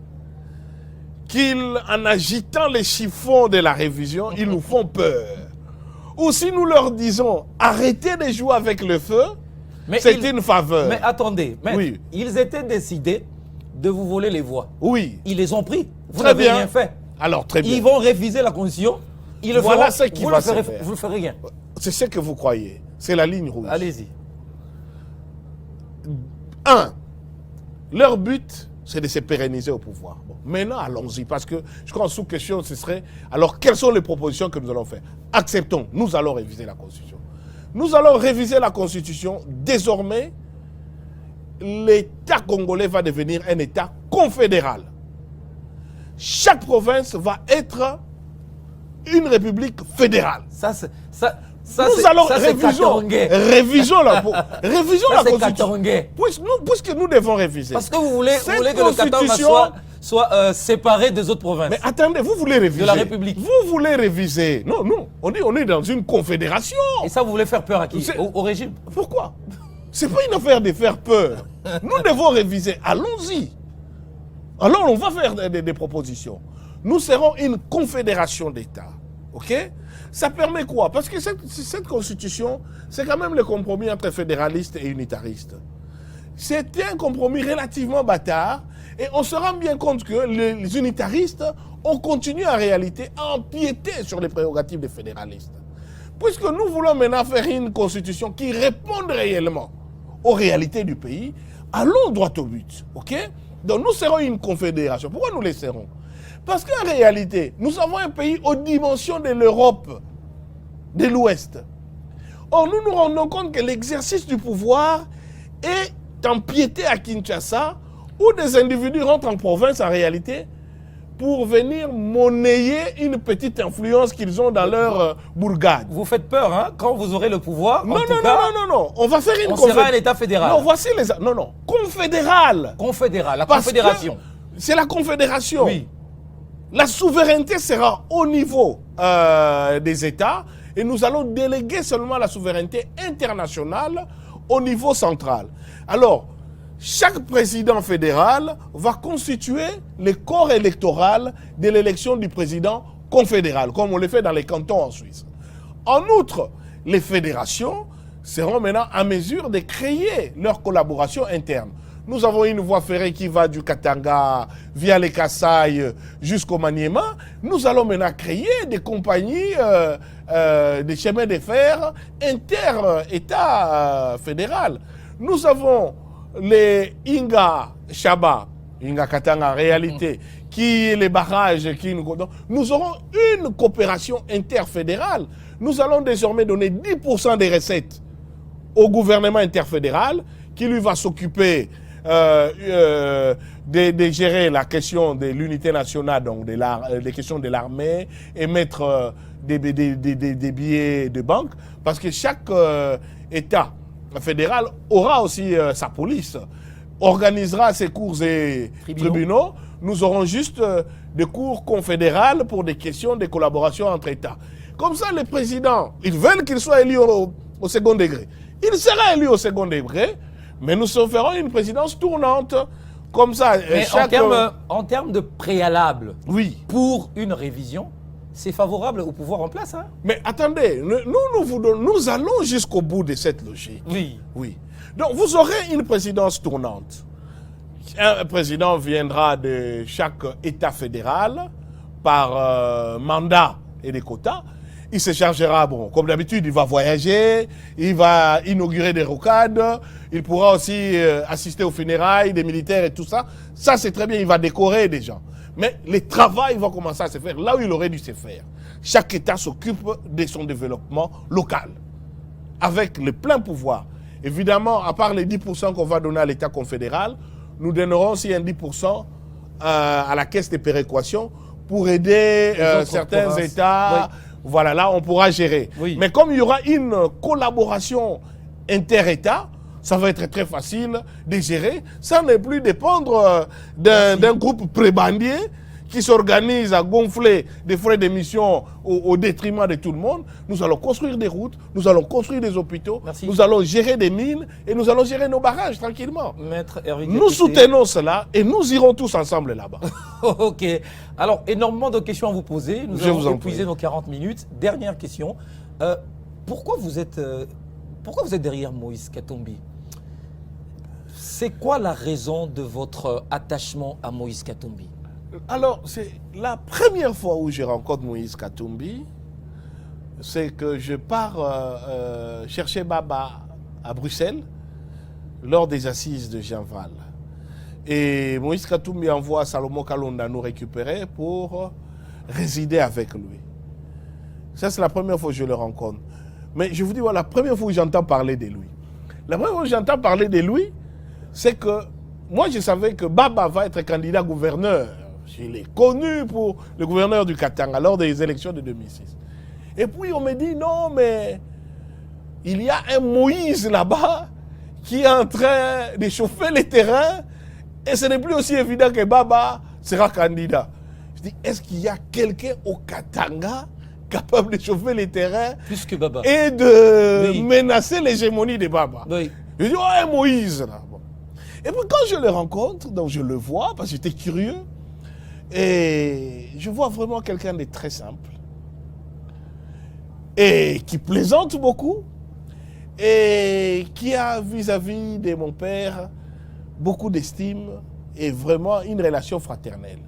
qu'en agitant les chiffons de la révision, ils nous font peur. Ou si nous leur disons arrêtez de jouer avec le feu, c'est une faveur. Mais attendez, Oui. ils étaient décidés de vous voler les voix. Oui. Ils les ont pris. Vous Très n'avez bien. rien fait. Alors, très bien. Ils vont réviser la Constitution. Ils le Voilà feront. ce qui Vous va le se ferez, faire. vous le ferez rien. C'est ce que vous croyez. C'est la ligne rouge. Allez-y. 1. Leur but, c'est de se pérenniser au pouvoir. Bon, maintenant, allons-y, parce que je crois en sous-question, ce serait... Alors, quelles sont les propositions que nous allons faire? Acceptons, nous allons réviser la Constitution. Nous allons réviser la Constitution. Désormais, l'État congolais va devenir un État confédéral. Chaque province va être une république fédérale. Nous allons révision la Constitution. Puisque nous devons réviser. Parce que vous voulez que le Katanga Constitution soit séparé des autres provinces. Mais attendez, vous voulez réviser. De la République. Vous voulez réviser. Non, on est dans une confédération. Et ça, vous voulez faire peur à qui? Au régime? Pourquoi? C'est pas une affaire de faire peur. Nous devons réviser. Allons-y. Alors, on va faire des propositions. Nous serons une confédération d'États. OK? Ça permet quoi? Parce que cette constitution, c'est quand même le compromis entre fédéralistes et unitaristes. C'est un compromis relativement bâtard et on se rend bien compte que les unitaristes ont continué en réalité à empiéter sur les prérogatives des fédéralistes. Puisque nous voulons maintenant faire une constitution qui réponde réellement aux réalités du pays, allons droit au but. OK? Donc nous serons une confédération. Pourquoi nous le serons? Parce qu'en réalité, nous avons un pays aux dimensions de l'Europe de l'Ouest. Or, nous nous rendons compte que l'exercice du pouvoir est empiété à Kinshasa, où des individus rentrent en province en réalité pour venir monnayer une petite influence qu'ils ont dans leur bourgade. Vous faites peur, hein, quand vous aurez le pouvoir. Non. On va faire une on sera un État fédéral. Non, voici les... Non. Confédéral. Confédéral, la Parce confédération. C'est la confédération. Oui. La souveraineté sera au niveau des États et nous allons déléguer seulement la souveraineté internationale au niveau central. Alors, chaque président fédéral va constituer le corps électoral de l'élection du président confédéral, comme on le fait dans les cantons en Suisse. En outre, les fédérations seront maintenant en mesure de créer leur collaboration interne. Nous avons une voie ferrée qui va du Katanga via les Kasaï jusqu'au Maniema. Nous allons maintenant créer des compagnies, des chemins de fer inter-État fédéral. Nous avons les Inga Shaba Katanga en réalité, qui les barrages, nous aurons une coopération interfédérale. Nous allons désormais donner 10% des recettes au gouvernement interfédéral qui lui va s'occuper de gérer la question de l'unité nationale, donc les questions de l'armée, et mettre des billets de banque, parce que chaque État fédéral aura aussi sa police, organisera ses cours et tribunaux. Nous aurons juste des cours confédérales pour des questions de collaboration entre États. Comme ça, les présidents, ils veulent qu'il soit élu au second degré. Il sera élu au second degré, mais nous ferons une présidence tournante. Comme ça, mais en termes de préalable, oui, pour une révision, c'est favorable au pouvoir en place. Hein? Mais attendez, nous allons jusqu'au bout de cette logique. Oui. Oui. Donc vous aurez une présidence tournante. Un président viendra de chaque État fédéral par mandat et des quotas. Il se chargera, bon, comme d'habitude, il va voyager, il va inaugurer des rocades, il pourra aussi assister aux funérailles des militaires et tout ça. Ça, c'est très bien, il va décorer des gens. Mais le travail va commencer à se faire là où il aurait dû se faire. Chaque État s'occupe de son développement local, avec le plein pouvoir. Évidemment, à part les 10% qu'on va donner à l'État confédéral, nous donnerons aussi un 10% à la caisse de péréquation pour aider certains provinces. États. Oui. Voilà, là, on pourra gérer. Oui. Mais comme il y aura une collaboration inter-État, ça va être très facile de gérer. Ça ne plus dépendre d'un groupe prébandier qui s'organise à gonfler des frais d'émission au détriment de tout le monde. Nous allons construire des routes, nous allons construire des hôpitaux, nous allons gérer des mines et nous allons gérer nos barrages tranquillement. Maître nous soutenons cela et nous irons tous ensemble là-bas. Ok. Alors, énormément de questions à vous poser. Nous allons épuiser nos 40 minutes. Dernière question. Pourquoi vous êtes derrière Moïse Katumbi? C'est quoi la raison de votre attachement à Moïse Katumbi? Alors, c'est la première fois où je rencontre Moïse Katumbi, c'est que je pars chercher Baba à Bruxelles lors des assises de Genval. Et Moïse Katumbi envoie Salomon Kalonda nous récupérer pour résider avec lui. Ça, c'est la première fois que je le rencontre. Mais je vous dis, voilà, la première fois que j'entends parler de lui. La première fois que j'entends parler de lui, c'est que moi, je savais que Baba va être candidat gouverneur. Je l'ai connu pour le gouverneur du Katanga lors des élections de 2006. Et puis, on me dit, non, mais il y a un Moïse là-bas qui est en train de chauffer les terrains et ce n'est plus aussi évident que Baba sera candidat. Je dis, est-ce qu'il y a quelqu'un au Katanga capable de chauffer les terrains plus que Baba et de menacer l'hégémonie de Baba? Oui. Je dis, oh, Moïse là. Bon. Et puis quand je le rencontre, donc je le vois parce que j'étais curieux, et je vois vraiment quelqu'un de très simple et qui plaisante beaucoup et qui a vis-à-vis de mon père beaucoup d'estime et vraiment une relation fraternelle.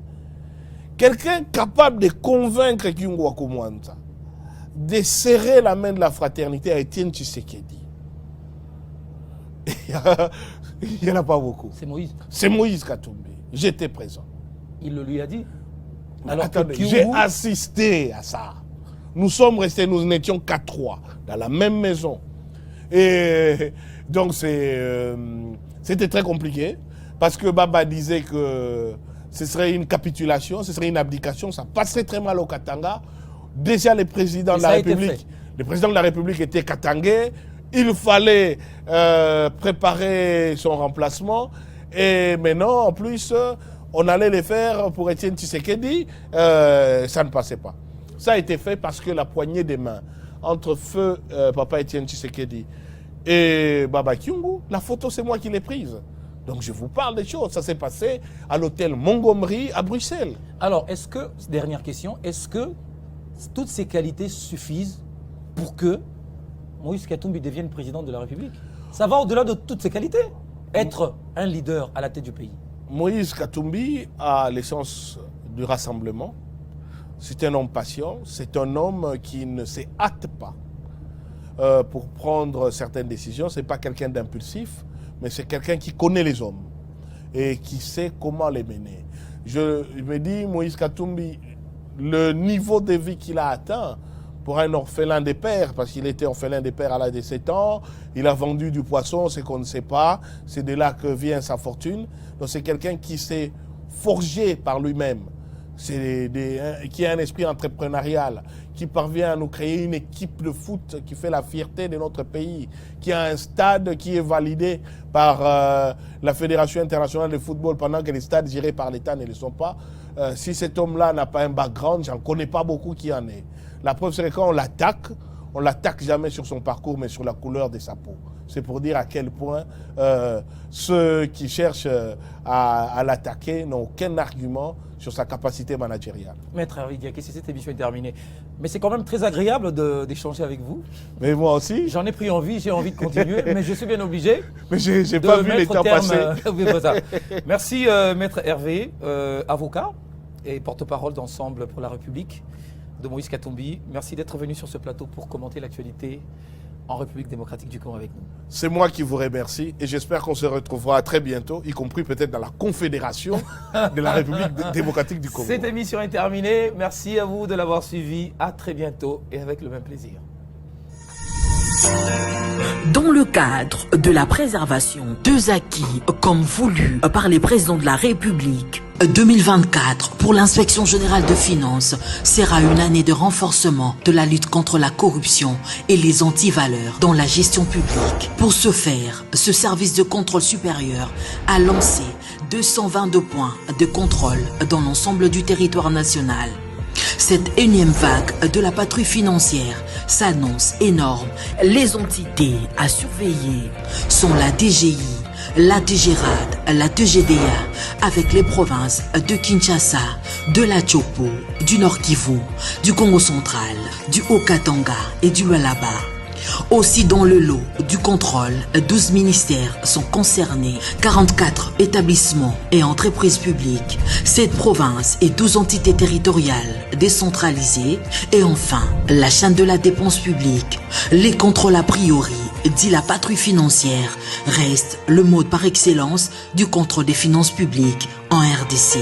Quelqu'un capable de convaincre Kyungu Wakumwanza de serrer la main de la fraternité à Étienne Tshisekedi. Il n'y en a pas beaucoup. C'est Moïse. C'est Moïse Katumbi. J'étais présent. Il le lui a dit. Alors j'ai assisté à ça. Nous sommes restés, nous n'étions qu'à 3 dans la même maison. Et donc c'était très compliqué parce que Baba disait que ce serait une capitulation, ce serait une abdication, ça passerait très mal au Katanga. Déjà le président de la République était katangais. Il fallait préparer son remplacement. Et maintenant, en plus, on allait le faire pour Étienne Tshisekedi. Ça ne passait pas. Ça a été fait parce que la poignée des mains entre feu Papa Étienne Tshisekedi et Baba Kyungu, la photo, c'est moi qui l'ai prise. Donc je vous parle des choses. Ça s'est passé à l'hôtel Montgomery à Bruxelles. Alors, est-ce que, dernière question, est-ce que toutes ces qualités suffisent pour que Moïse Katumbi devienne président de la République? Ça va au-delà de toutes ces qualités, être un leader à la tête du pays. Moïse Katumbi a l'essence du rassemblement. C'est un homme patient, c'est un homme qui ne se hâte pas pour prendre certaines décisions. Ce n'est pas quelqu'un d'impulsif, mais c'est quelqu'un qui connaît les hommes. et qui sait comment les mener. Je me dis, Moïse Katumbi, le niveau de vie qu'il a atteint pour un orphelin des pères, parce qu'il était orphelin des pères à l'âge de 7 ans, il a vendu du poisson, c'est qu'on ne sait pas, c'est de là que vient sa fortune. Donc c'est quelqu'un qui s'est forgé par lui-même, qui a un esprit entrepreneurial, qui parvient à nous créer une équipe de foot qui fait la fierté de notre pays, qui a un stade qui est validé par la Fédération internationale de football, pendant que les stades gérés par l'État ne le sont pas. Si cet homme-là n'a pas un background, j'en connais pas beaucoup qui en est. La preuve, c'est que quand on l'attaque jamais sur son parcours, mais sur la couleur de sa peau. C'est pour dire à quel point ceux qui cherchent à l'attaquer n'ont aucun argument sur sa capacité managériale. Maître Hervé Diaké, cette émission est terminée. Mais c'est quand même très agréable d'échanger avec vous. Mais moi aussi. J'en ai pris envie, j'ai envie de continuer, mais je suis bien obligé. Mais j'ai pas vu les temps passer. Merci Maître Hervé, avocat et porte-parole d'Ensemble pour la République de Moïse Katumbi. Merci d'être venu sur ce plateau pour commenter l'actualité en République démocratique du Congo avec nous. C'est moi qui vous remercie et j'espère qu'on se retrouvera très bientôt, y compris peut-être dans la Confédération de la République démocratique du Congo. Cette émission est terminée. Merci à vous de l'avoir suivi. À très bientôt et avec le même plaisir. Dans le cadre de la préservation des acquis comme voulu par les présidents de la République, 2024 pour l'inspection générale de finances sera une année de renforcement de la lutte contre la corruption et les antivaleurs dans la gestion publique. Pour ce faire, ce service de contrôle supérieur a lancé 222 points de contrôle dans l'ensemble du territoire national. Cette énième vague de la patrouille financière s'annonce énorme. Les entités à surveiller sont la DGI, la DGRAD, la DGDA, avec les provinces de Kinshasa, de la Tchopo, du Nord Kivu, du Congo central, du Haut-Katanga et du Lualaba. Aussi dans le lot du contrôle, 12 ministères sont concernés, 44 établissements et entreprises publiques, 7 provinces et 12 entités territoriales décentralisées et enfin la chaîne de la dépense publique. Les contrôles a priori, dit la patrouille financière, restent le mode par excellence du contrôle des finances publiques en RDC.